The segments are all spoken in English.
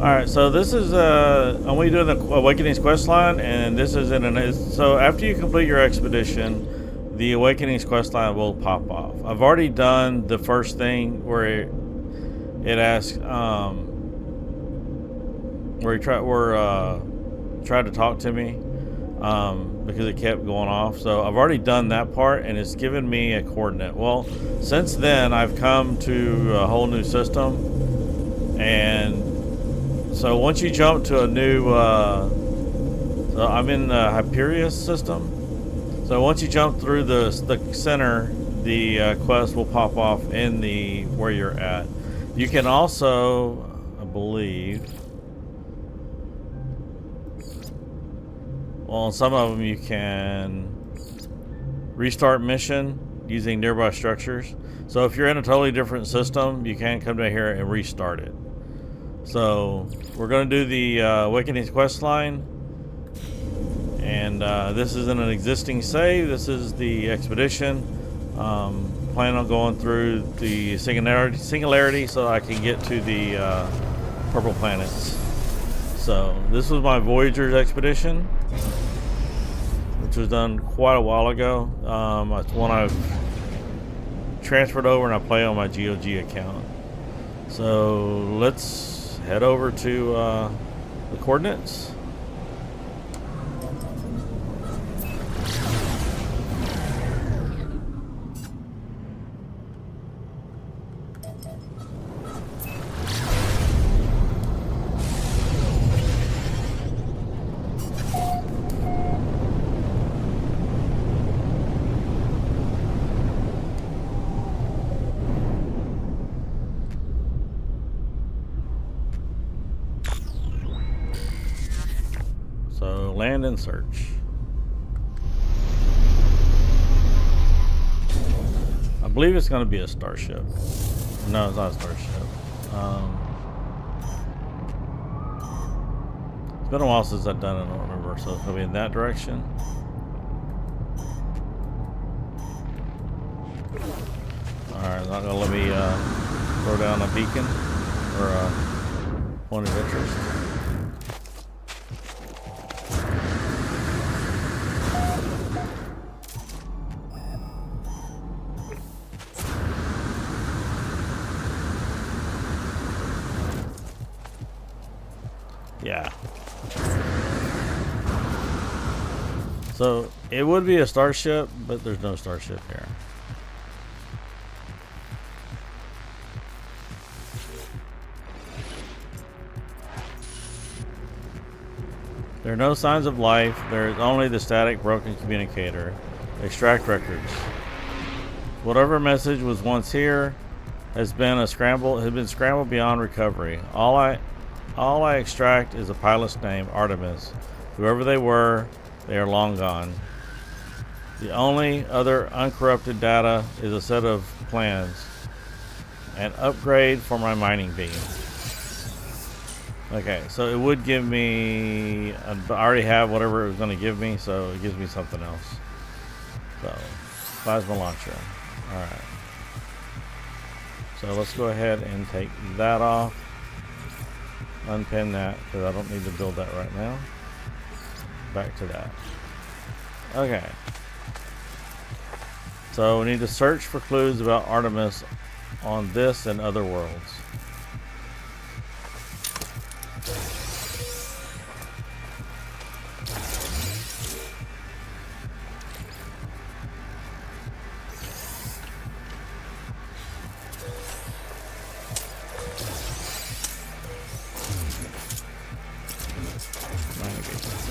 Alright, so this is I'm only doing the Awakenings quest line, and this is so after you complete your expedition, the Awakenings quest line will pop off. I've already done the first thing where it asks where he tried to talk to me because it kept going off. So I've already done that part, and it's given me a coordinate. Well, since then I've come to a whole new system, and so once you jump to a new, so I'm in the Hyperius system. So once you jump through the center, the quest will pop off in the where you're at. You can also, I believe, well, on some of them you can restart mission using nearby structures. So if you're in a totally different system, you can come down here and restart it. So we're going to do the Awakenings quest line, and this is in an existing save. This is the expedition. Plan on going through the singularity so I can get to the purple planets. So this was my Voyager's expedition, which was done quite a while ago. It's one I've transferred over and I play on my GOG account. So let's head over to the coordinates. So land and search. I believe it's going to be a starship. No, it's not a starship. It's been a while since I've done it, I don't remember. So it's going to be in that direction. Alright, not going to let me throw down a beacon or a point of interest. Yeah. So it would be a starship, but there's no starship here. There are no signs of life. There is only the static broken communicator. Extract records. Whatever message was once here has been scrambled beyond recovery. All I extract is a pilot's name, Artemis. Whoever they were, they are long gone. The only other uncorrupted data is a set of plans. An upgrade for my mining beam. Okay, so it would give me... I already have whatever it was going to give me, so it gives me something else. So, plasma launcher. Alright. So let's go ahead and take that off. Unpin that, because I don't need to build that right now. Back to that. Okay. So we need to search for clues about Artemis on this and other worlds.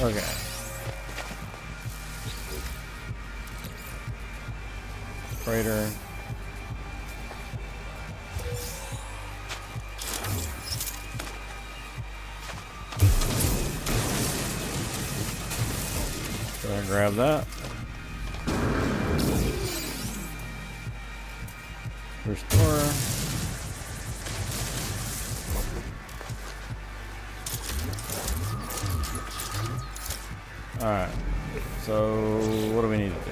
Okay. Freighter. So I grab that. Restore. Alright, so what do we need to do?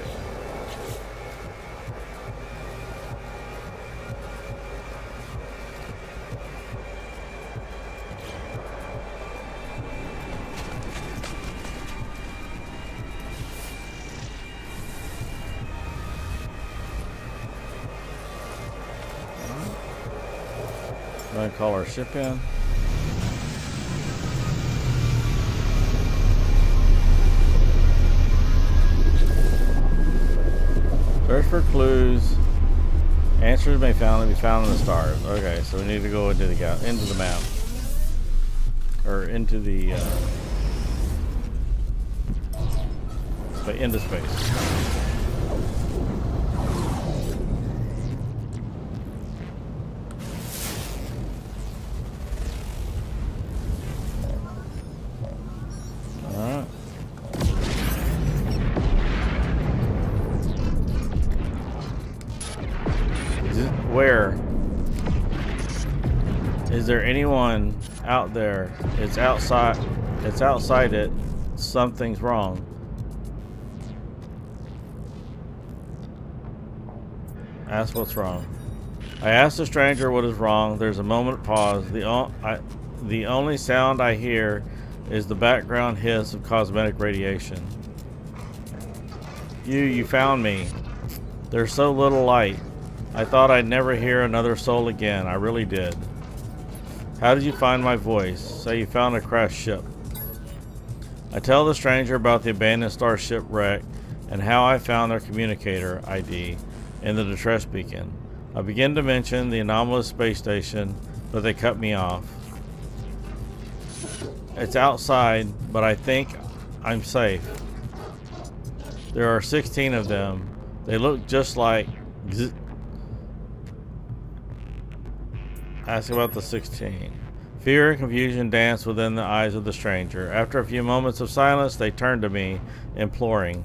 gonna call our ship in. Search for clues. Answers may be found in the stars. Okay, so we need to go into the map. Or into the into space. Alright. Where? Is there anyone out there? It's outside. It's outside it. Something's wrong. Ask what's wrong. I asked the stranger what is wrong. There's a moment pause. The only sound I hear is the background hiss of cosmetic radiation. You found me. There's so little light. I thought I'd never hear another soul again. I really did. How did you find my voice? Say you found a crashed ship. I tell the stranger about the abandoned starship wreck and how I found their communicator ID in the distress beacon. I begin to mention the anomalous space station, but they cut me off. It's outside, but I think I'm safe. There are 16 of them. They look just like... Ask about the 16. Fear and confusion dance within the eyes of the stranger. After a few moments of silence, they turn to me, imploring.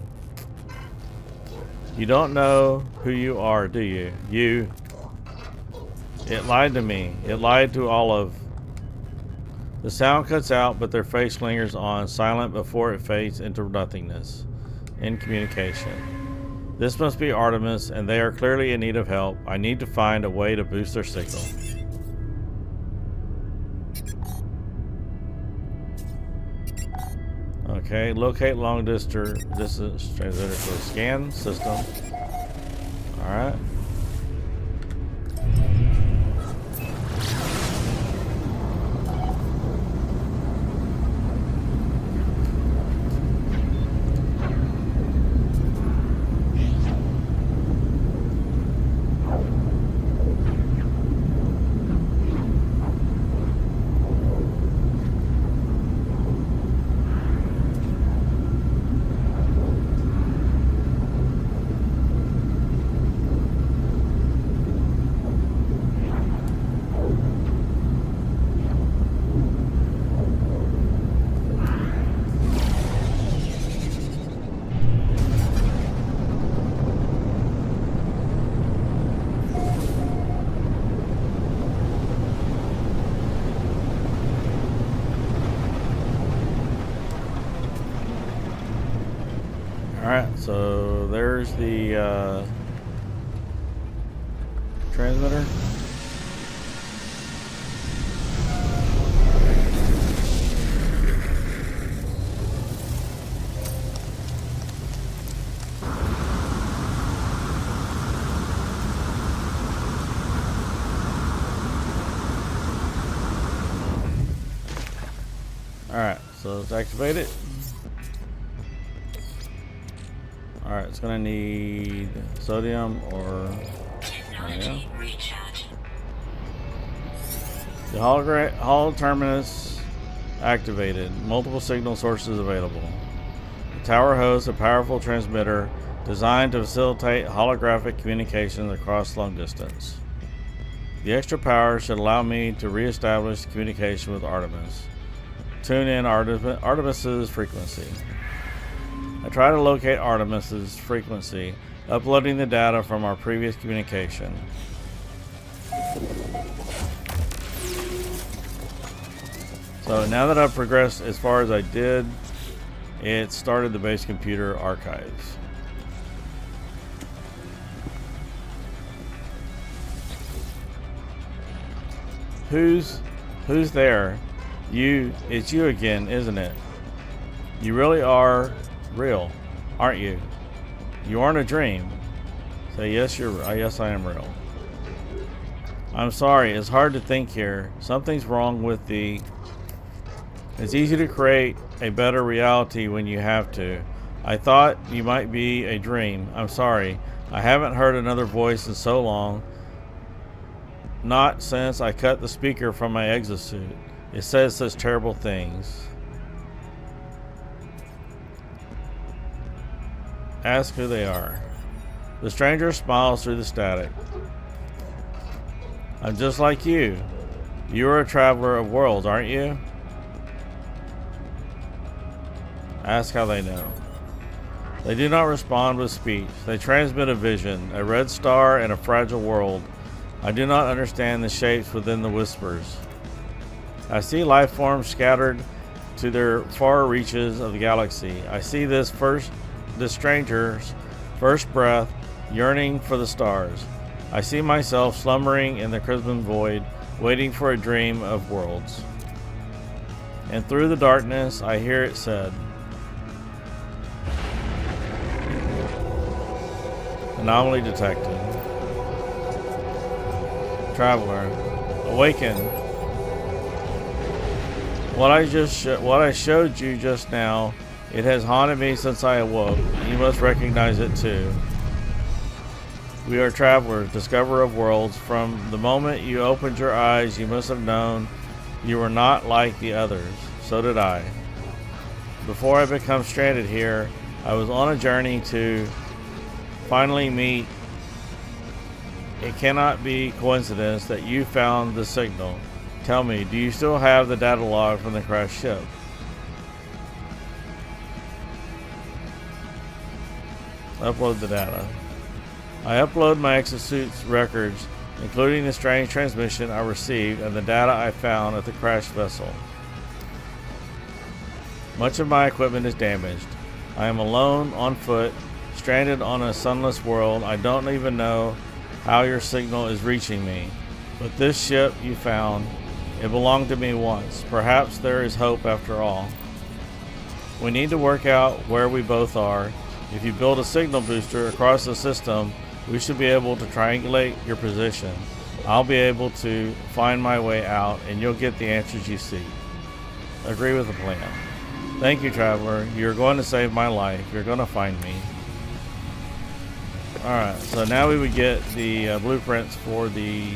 You don't know who you are, do you? It lied to me. It lied to all of... The sound cuts out, but their face lingers on, silent before it fades into nothingness. In communication. This must be Artemis, and they are clearly in need of help. I need to find a way to boost their signal. Okay, locate long distance transmitter for the scan system. Alright. Alright, so there's the transmitter. Alright, so let's activate it. Alright, it's gonna need sodium or... Technology recharge. The holo terminus activated. Multiple signal sources available. The tower hosts a powerful transmitter designed to facilitate holographic communications across long distance. The extra power should allow me to re-establish communication with Artemis. Tune in Artemis's frequency. I try to locate Artemis's frequency, uploading the data from our previous communication. So now that I've progressed as far as I did, it started the base computer archives. Who's there? It's you again, isn't it? You really are real, aren't you? You aren't a dream. Say yes, yes, I am real. I'm sorry, it's hard to think here. Something's wrong with the... It's easy to create a better reality when you have to. I thought you might be a dream. I'm sorry. I haven't heard another voice in so long. Not since I cut the speaker from my exosuit. It says such terrible things. Ask who they are. The stranger smiles through the static. I'm just like you. You're a traveler of worlds, aren't you? Ask how they know. They do not respond with speech. They transmit a vision, a red star and a fragile world. I do not understand the shapes within the whispers. I see life forms scattered to their far reaches of the galaxy. I see this stranger's first breath yearning for the stars. I see myself slumbering in the crimson void, waiting for a dream of worlds. And through the darkness, I hear it said, anomaly detected. Traveler, awaken. What I showed you just now, it has haunted me since I awoke. You must recognize it too. We are travelers, discoverer of worlds. From the moment you opened your eyes, you must have known you were not like the others. So did I. Before I become stranded here, I was on a journey to finally meet. It cannot be coincidence that you found the signal. Tell me, do you still have the data log from the crashed ship? Upload the data. I upload my exosuit's records, including the strange transmission I received and the data I found at the crashed vessel. Much of my equipment is damaged. I am alone, on foot, stranded on a sunless world. I don't even know how your signal is reaching me. But this ship you found, it belonged to me once. Perhaps there is hope after all. We need to work out where we both are. If you build a signal booster across the system, we should be able to triangulate your position. I'll be able to find my way out, and you'll get the answers you seek. Agree with the plan. Thank you, traveler. You're going to save my life. You're going to find me. Alright, so now we would get the blueprints for the...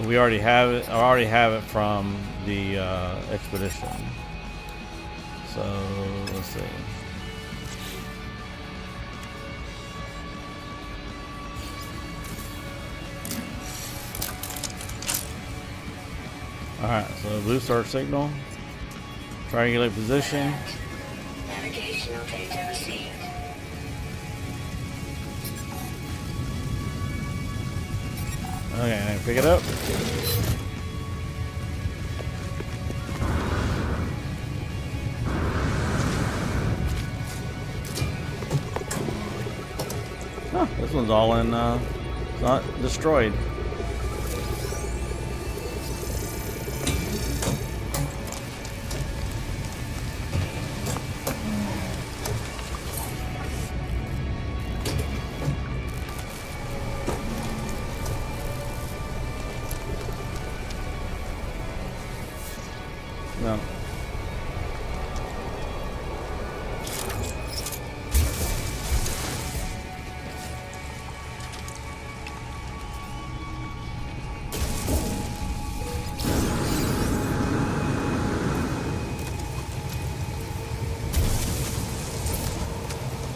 We already have it. I already have it from the expedition. So let's see. Alright, so boost our signal. Triangulate position. Navigational data received. Okay, pick it up. Oh, this one's all in, it's not destroyed. No.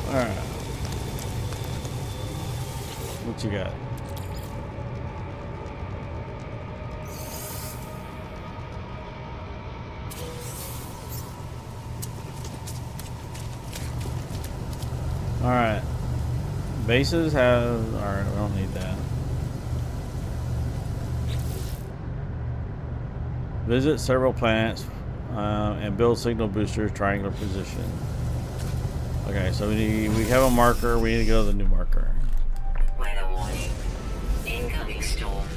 Alright. What you got? Alright. Bases have... Alright, we don't need that. Visit several planets and build signal boosters, triangular position. Okay, so we have a marker. We need to go to the new marker. Weather warning. Incoming storm.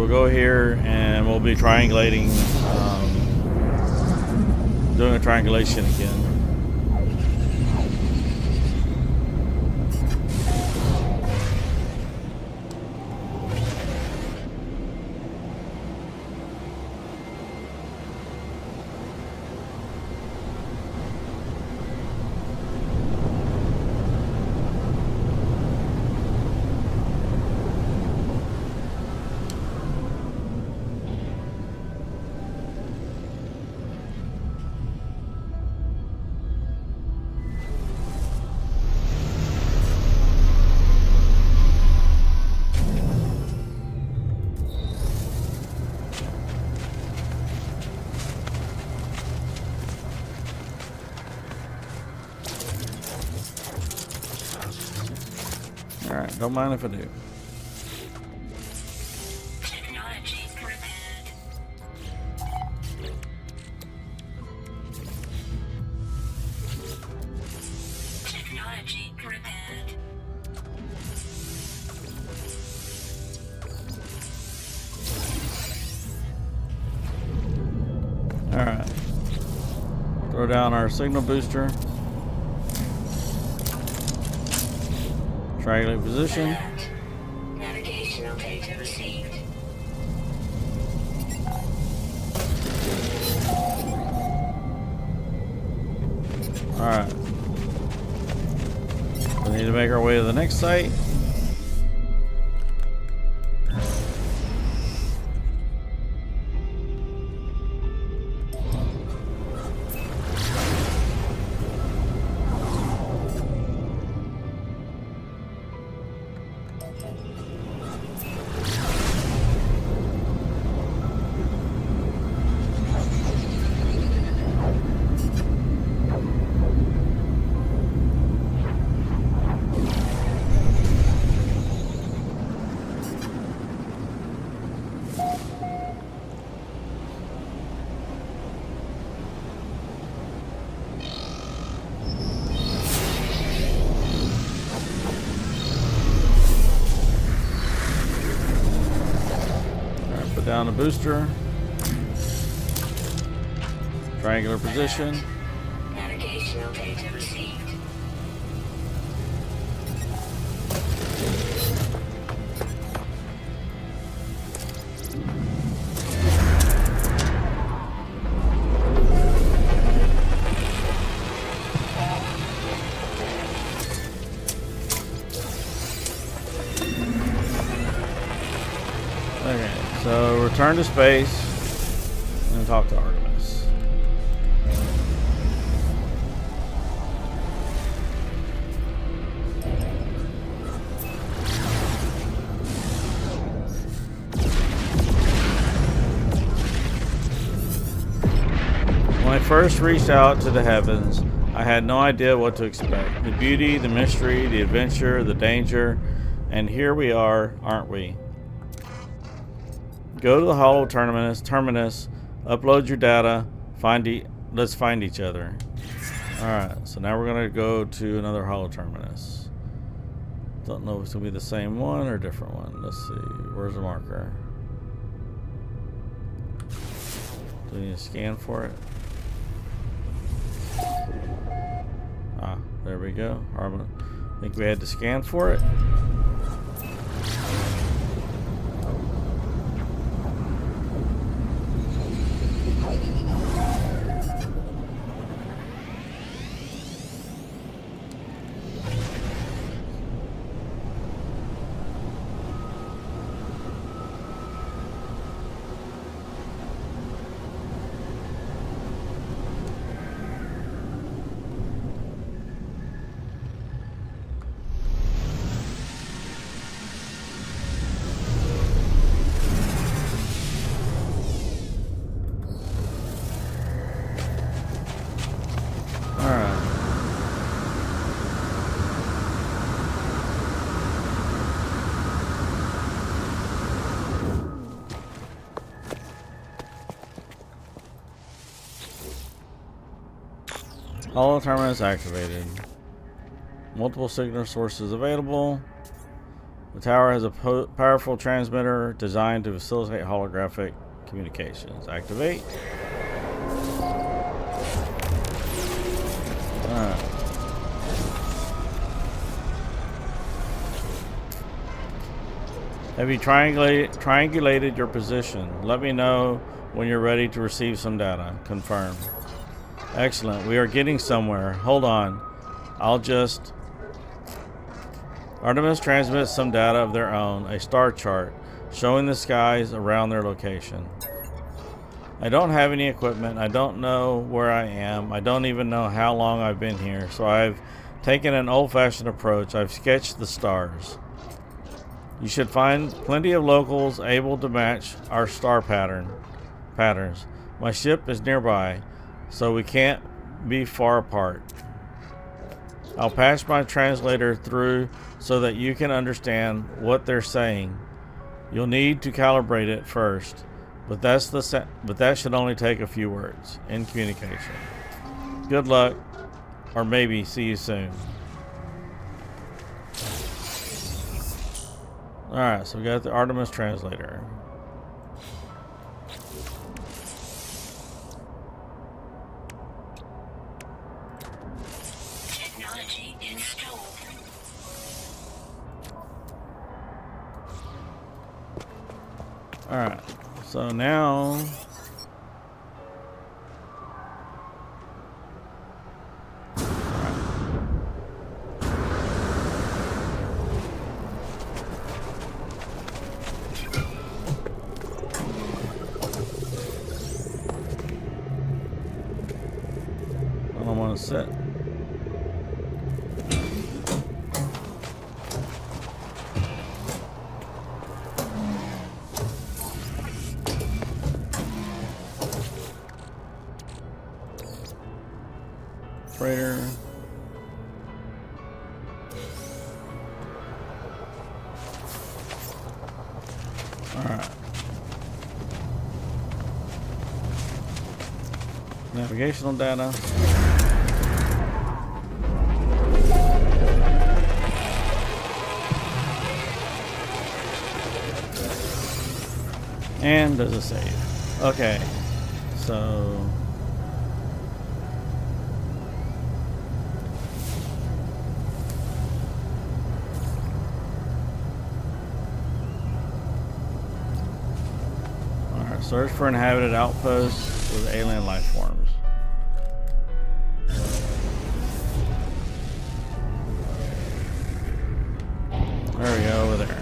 we'll go here and we'll be triangulating, doing a triangulation again. Alright, don't mind if I do. Technology prepared. Technology prepared. Alright. Throw down our signal booster. Triangulate position. Alert. Navigational data received. Alright. We need to make our way to the next site. Put down the booster. Triangular position. Navigational data received. Okay, so return to space and talk to Artemis. When I first reached out to the heavens, I had no idea what to expect. The beauty, the mystery, the adventure, the danger, and here we are, aren't we? Go to the Hollow Terminus, upload your data, let's find each other. Alright, so now we're going to go to another Hollow Terminus. Don't know if it's going to be the same one or a different one. Let's see, where's the marker? Do we need to scan for it? Ah, there we go. I think we had to scan for it. Hollow terminus activated. Multiple signal sources available. The tower has a powerful transmitter designed to facilitate holographic communications. Activate. Alright. Have you triangulated your position? Let me know when you're ready to receive some data. Confirm. Excellent. We are getting somewhere. Hold on. Artemis transmits some data of their own, a star chart, showing the skies around their location. I don't have any equipment. I don't know where I am. I don't even know how long I've been here, so I've taken an old-fashioned approach. I've sketched the stars. You should find plenty of locals able to match our star patterns. My ship is nearby, so we can't be far apart. I'll patch my translator through so that you can understand what they're saying. You'll need to calibrate it first, but that should only take a few words in communication. Good luck, or maybe see you soon. Alright, so we got the Artemis translator. Technology installed. Alright, so now I don't want to sit. Freighter. Alright. Navigational data. And there's a save. Okay. So search for inhabited outposts with alien life forms. There we go, over there.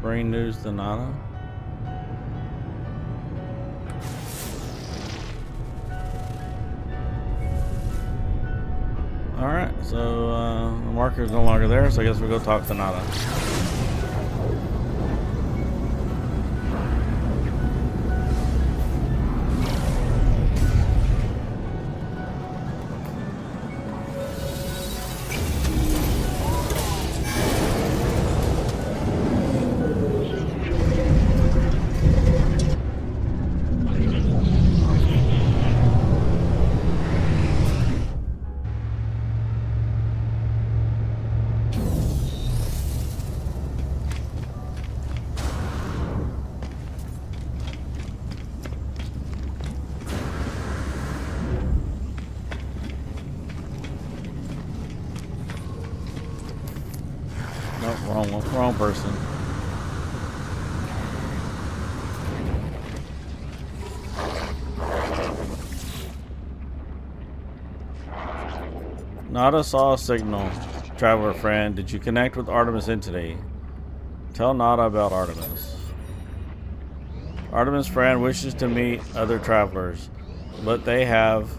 Bring news to Nada. Alright, so the marker's no longer there, so I guess we'll go talk to Nada. Nope, wrong person. Nada saw a signal. Traveler friend, did you connect with Artemis entity? Tell Nada about Artemis. Artemis friend wishes to meet other travelers, but they have...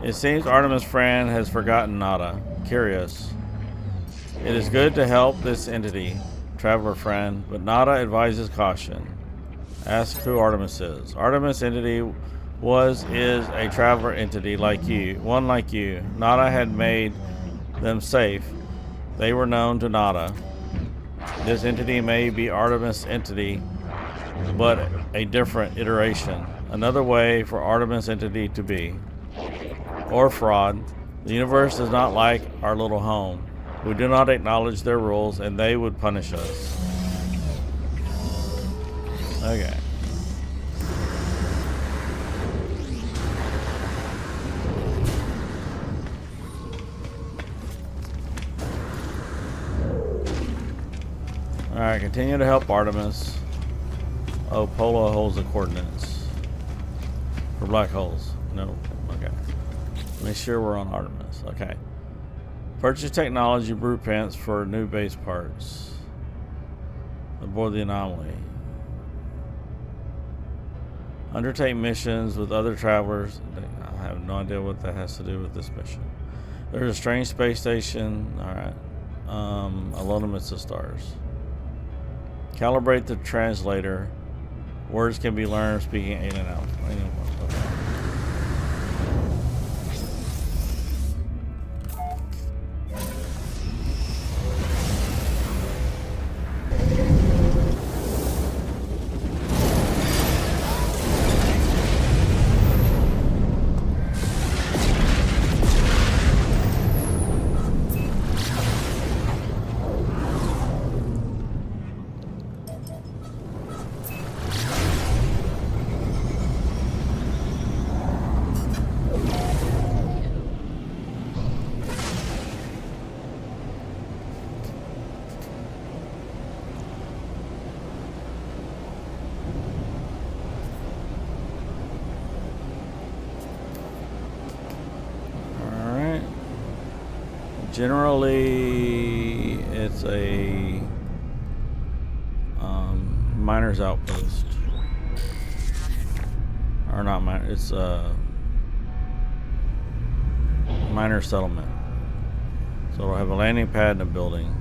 It seems Artemis friend has forgotten Nada. Curious. It is good to help this entity, traveler friend, but Nada advises caution. Ask who Artemis is. Artemis entity is a traveler entity like you, one like you. Nada had made them safe. They were known to Nada. This entity may be Artemis entity, but a different iteration. Another way for Artemis entity to be. Or fraud. The universe is not like our little home. We do not acknowledge their rules and they would punish us. Okay. Alright, continue to help Artemis. Oh, Polo holds the coordinates. For black holes. No. Okay. Make sure we're on Artemis. Okay. Purchase technology blueprints for new base parts. Aboard the anomaly. Undertake missions with other travelers. I have no idea what that has to do with this mission. There's a strange space station. Alright. Alone amidst the stars. Calibrate the translator. Words can be learned speaking alien out. Okay. Generally, it's a miner's outpost. Or not miner, it's a miner settlement. So it'll have a landing pad and a building.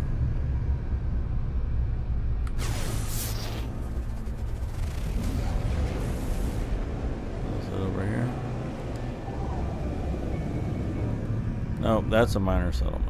Is it over here? Nope, that's a miner settlement.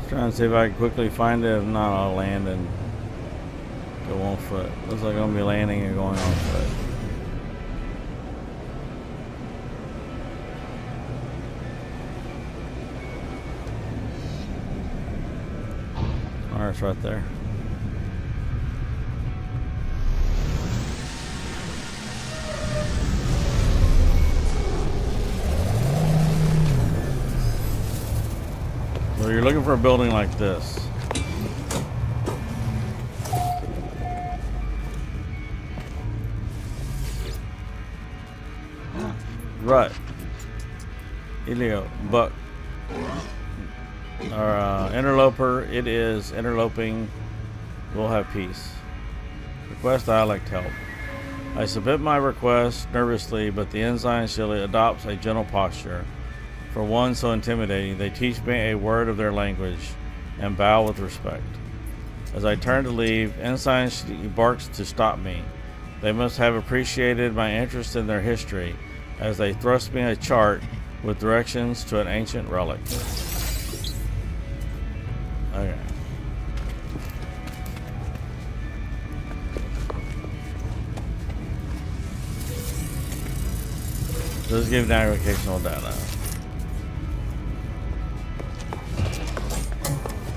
Trying to see if I can quickly find it. If not, I'll land and go on foot. Looks like I'm gonna be landing and going on foot. Alright, it's right there. So you're looking for a building like this. Right. Elio, Buck. Our interloper, it is interloping. We'll have peace. Request dialect help. I submit my request nervously, but the ensign Shilly adopts a gentle posture. For one so intimidating, they teach me a word of their language and bow with respect. As I turn to leave, Ensign barks to stop me. They must have appreciated my interest in their history, as they thrust me a chart with directions to an ancient relic. Okay. Let's give navigational data.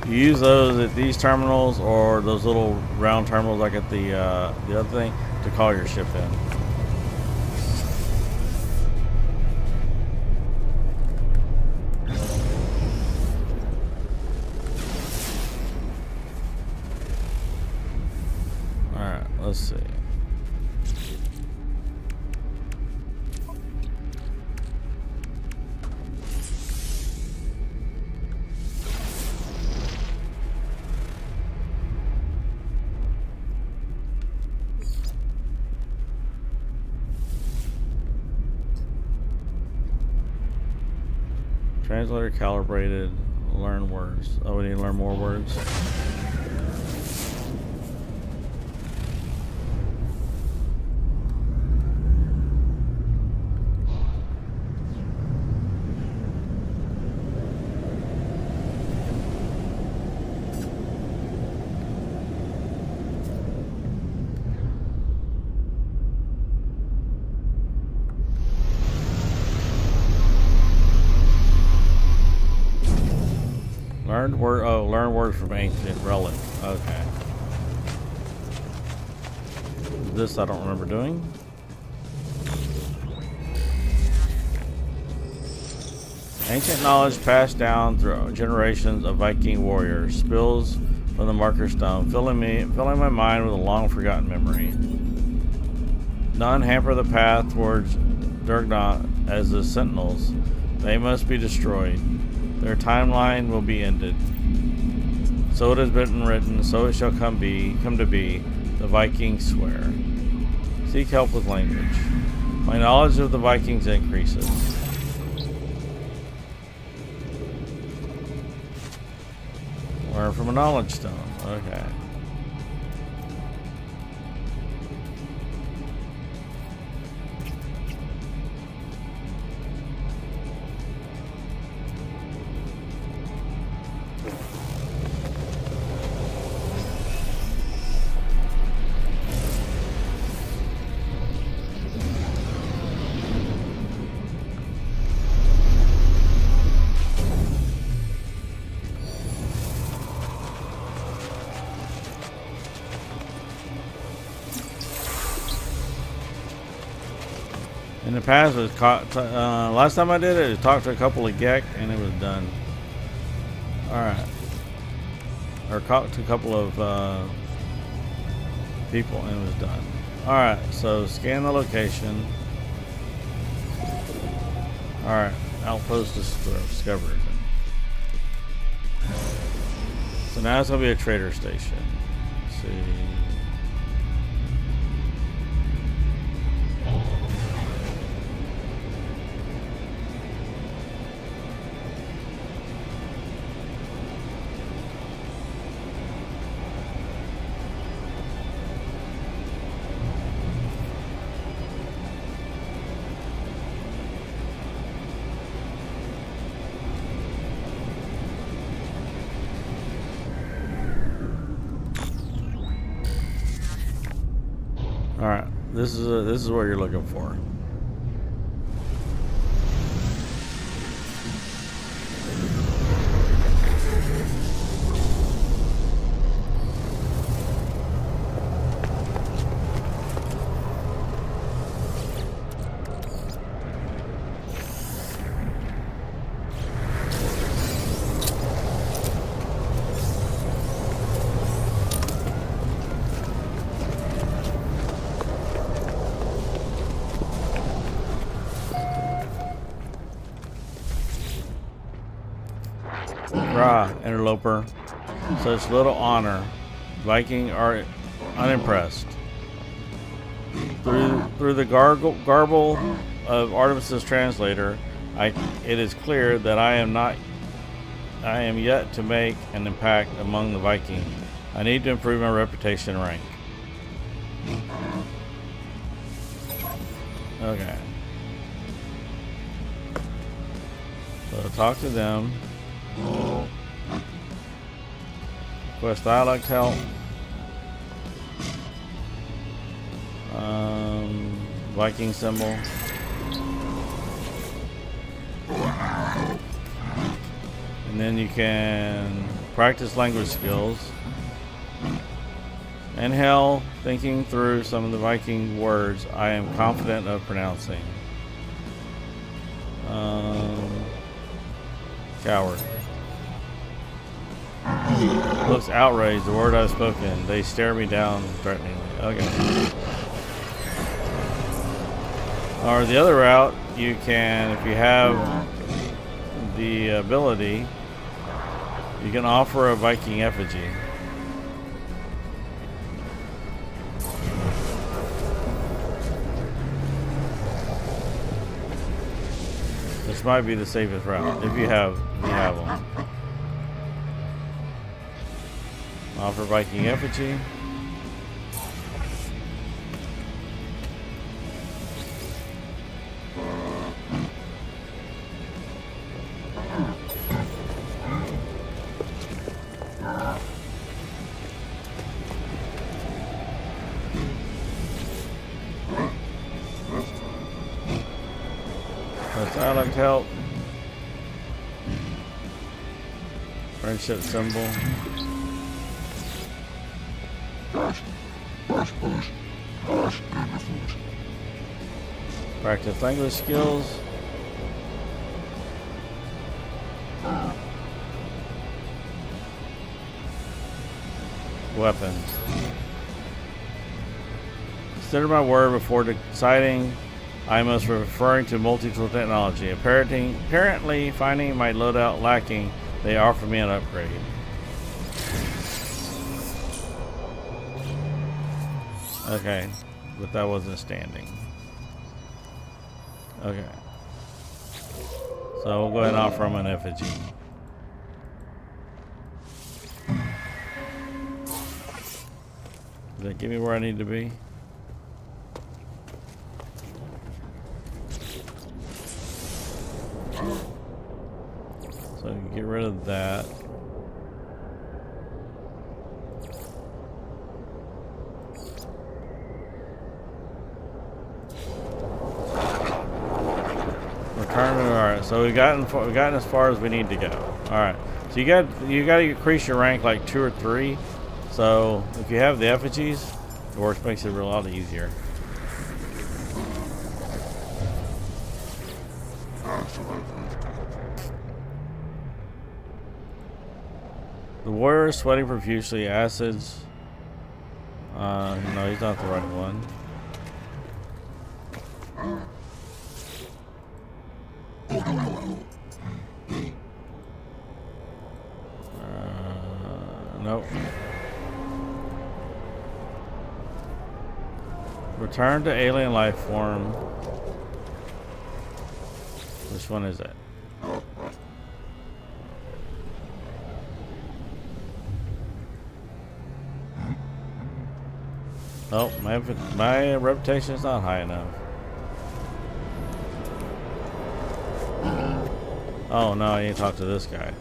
You use those at these terminals or those little round terminals like at the other thing to call your ship in. Alright, let's see. Translator calibrated. Learn words. Oh, we need to learn more words. Learn words from ancient relic. Okay. This I don't remember doing. Ancient knowledge passed down through generations of Viking warriors, spills from the marker stone, filling my mind with a long forgotten memory. None hamper the path towards Durgnot as the sentinels. They must be destroyed. Their timeline will be ended. So it has been written, so it shall come to be, the Vikings swear. Seek help with language. My knowledge of the Vikings increases. Learn from a knowledge stone. Okay. In the past, it was last time I did it, I talked to a couple of Gek and it was done. Alright. Or talked to a couple of people and it was done. Alright, so scan the location. Alright, outpost discovered. So now it's going to be a trader station. Let's see. Alright, this is what you're looking for. Interloper. Such little honor. Viking are unimpressed. Through the garble of Artemis's translator, it is clear that I am yet to make an impact among the Vikings. I need to improve my reputation and rank. Okay. So talk to them. Request dialect help. Viking symbol. And then you can practice language skills. Inhale, thinking through some of the Viking words I am confident of pronouncing. Coward. Looks outraged, the word I've spoken. They stare me down threateningly. Okay. Or the other route, you can, if you have the ability, you can offer a Viking effigy. This might be the safest route if you have them. Offer Viking effigy. Silent help. Friendship symbol. Practice language skills. Weapons. Consider my word before deciding. I must be referring to multi-tool technology. Apparently, finding my loadout lacking, they offer me an upgrade. Okay, but that wasn't standing. Okay. So we'll go ahead and offer him an effigy. Does that get me where I need to be? So get rid of that. Return to alright. So we've gotten as far as we need to go. All right. So you got to increase your rank like 2 or 3. So if you have the effigies, of course, makes it a lot easier. The warrior is sweating profusely. Acids. No, he's not the right one. Nope. Return to alien life form. Which one is it? Oh, my reputation is not high enough. Oh no, I need to talk to this guy.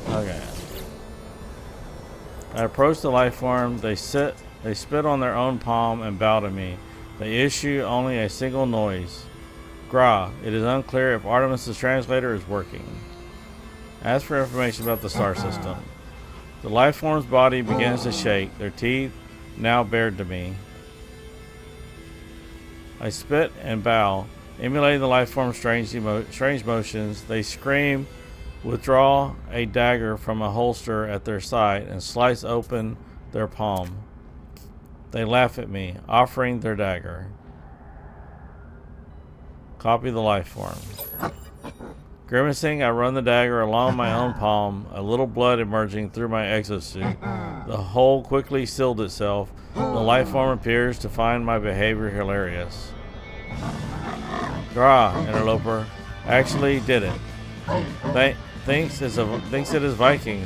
Okay. I approach the life form. They spit on their own palm and bow to me. They issue only a single noise. Gra. It is unclear if Artemis' translator is working. Ask for information about the star system. The life form's body begins to shake. Their teeth now bared to me. I spit and bow, emulating the life form's strange motions. They scream, withdraw a dagger from a holster at their side, and slice open their palm. They laugh at me, offering their dagger. Copy the life form. Grimacing, I run the dagger along my own palm, a little blood emerging through my exosuit. The hole quickly sealed itself. The life form appears to find my behavior hilarious. Gra, interloper, actually did it. Thinks it is Viking.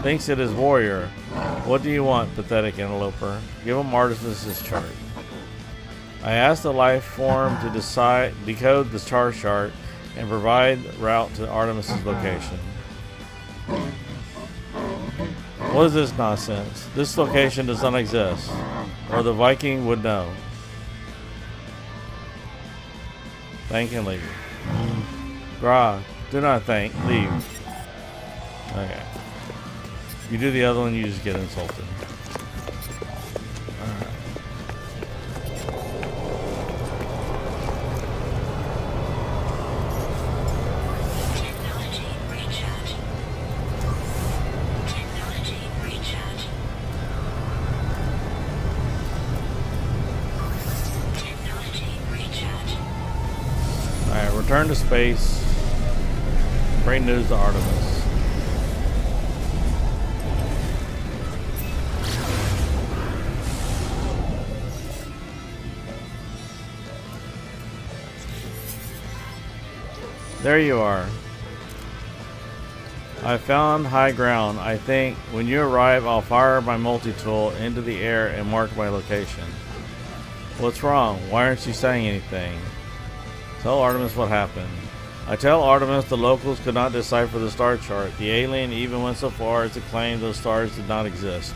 Thinks it is warrior. What do you want, pathetic interloper? Give him Artemis' chart. I asked the life form to decode the star chart and provide route to Artemis' location. What is this nonsense? This location does not exist, or the Viking would know. Thank and leave. Gra, do not thank. Leave. Okay. You do the other one, you just get insulted. Return to space. Bring news to Artemis. There you are. I found high ground. I think when you arrive, I'll fire my multi-tool into the air and mark my location. What's wrong? Why aren't you saying anything? Tell Artemis what happened. I tell Artemis the locals could not decipher the star chart. The alien even went so far as to claim those stars did not exist.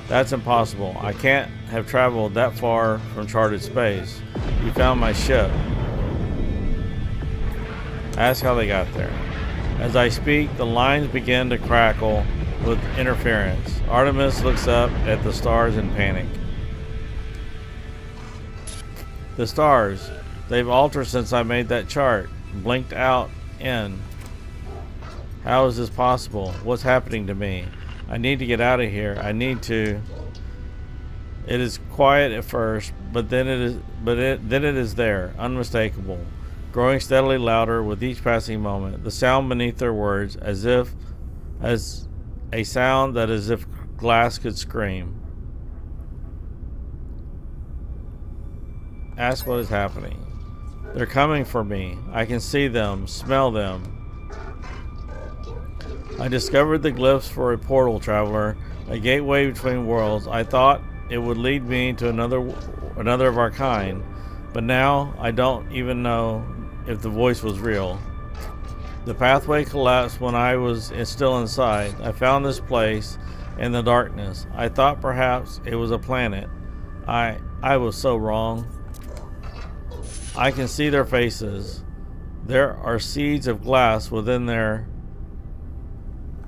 That's impossible. I can't have traveled that far from charted space. You found my ship. Ask how they got there. As I speak, the lines begin to crackle with interference. Artemis looks up at the stars in panic. The stars, they've altered since I made that chart. Blinked out in. How is this possible? What's happening to me? I need to get out of here. I need to. It is quiet at first, but then it is there, unmistakable, growing steadily louder with each passing moment. The sound beneath their words, as a sound that as if glass could scream. Ask what is happening. They're coming for me. I can see them, smell them. I discovered the glyphs for a portal, traveler, a gateway between worlds. I thought it would lead me to another of our kind, but now I don't even know if the voice was real. The pathway collapsed when I was still inside. I found this place in the darkness. I thought perhaps it was a planet. I was so wrong. I can see their faces. There are seeds of glass within their.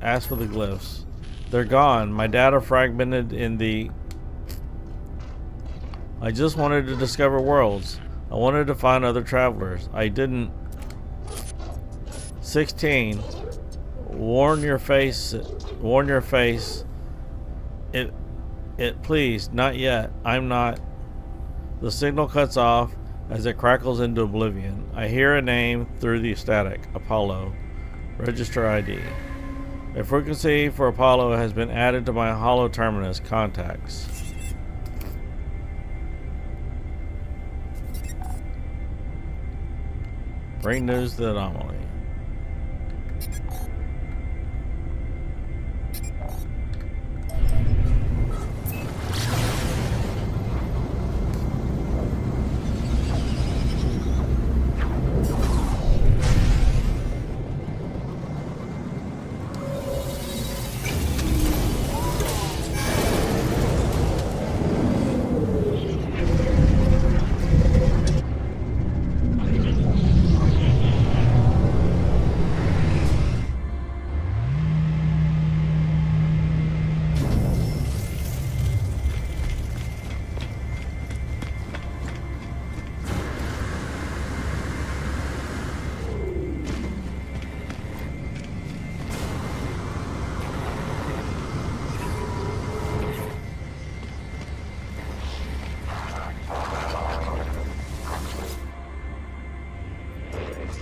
Ask for the glyphs. They're gone. My data fragmented in the. I just wanted to discover worlds. I wanted to find other travelers. I didn't. 16. Warn your face. Warn your face. It please, not yet. I'm not. The signal cuts off as it crackles into oblivion. I hear a name through the static. Apollo. Register ID. A frequency for Apollo has been added to my hollow terminus. Contacts. Bring news to the anomaly.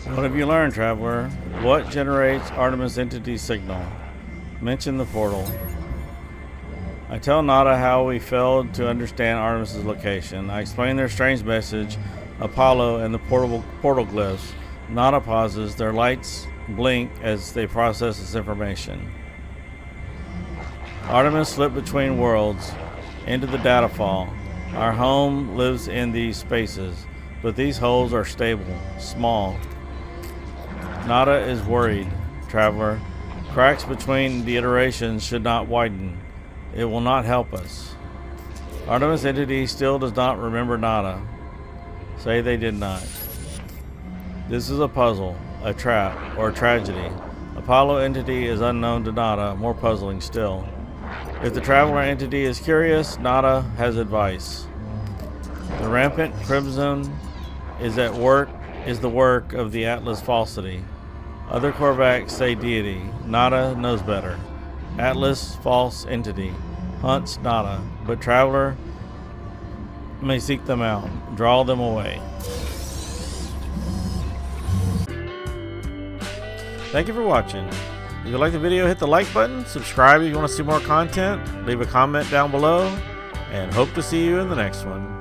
What have you learned, traveler? What generates Artemis entity signal? Mention the portal. I tell Nada how we failed to understand Artemis's location. I explain their strange message, Apollo, and the portal glyphs. Nada pauses. Their lights blink as they process this information. Artemis slipped between worlds into the data fall. Our home lives in these spaces, but these holes are stable, small. Nada is worried, traveler. Cracks between the iterations should not widen. It will not help us. Artemis entity still does not remember Nada. Say they did not. This is a puzzle, a trap, or a tragedy. Apollo entity is unknown to Nada, more puzzling still. If the traveler entity is curious, Nada has advice. The rampant crimson is the work of the Atlas falsity. Other Korvax say deity. Nada knows better. Atlas false entity hunts Nada, but traveler may seek them out, draw them away. Thank you for watching. If you like the video, hit the like button, subscribe if you want to see more content, leave a comment down below, and hope to see you in the next one.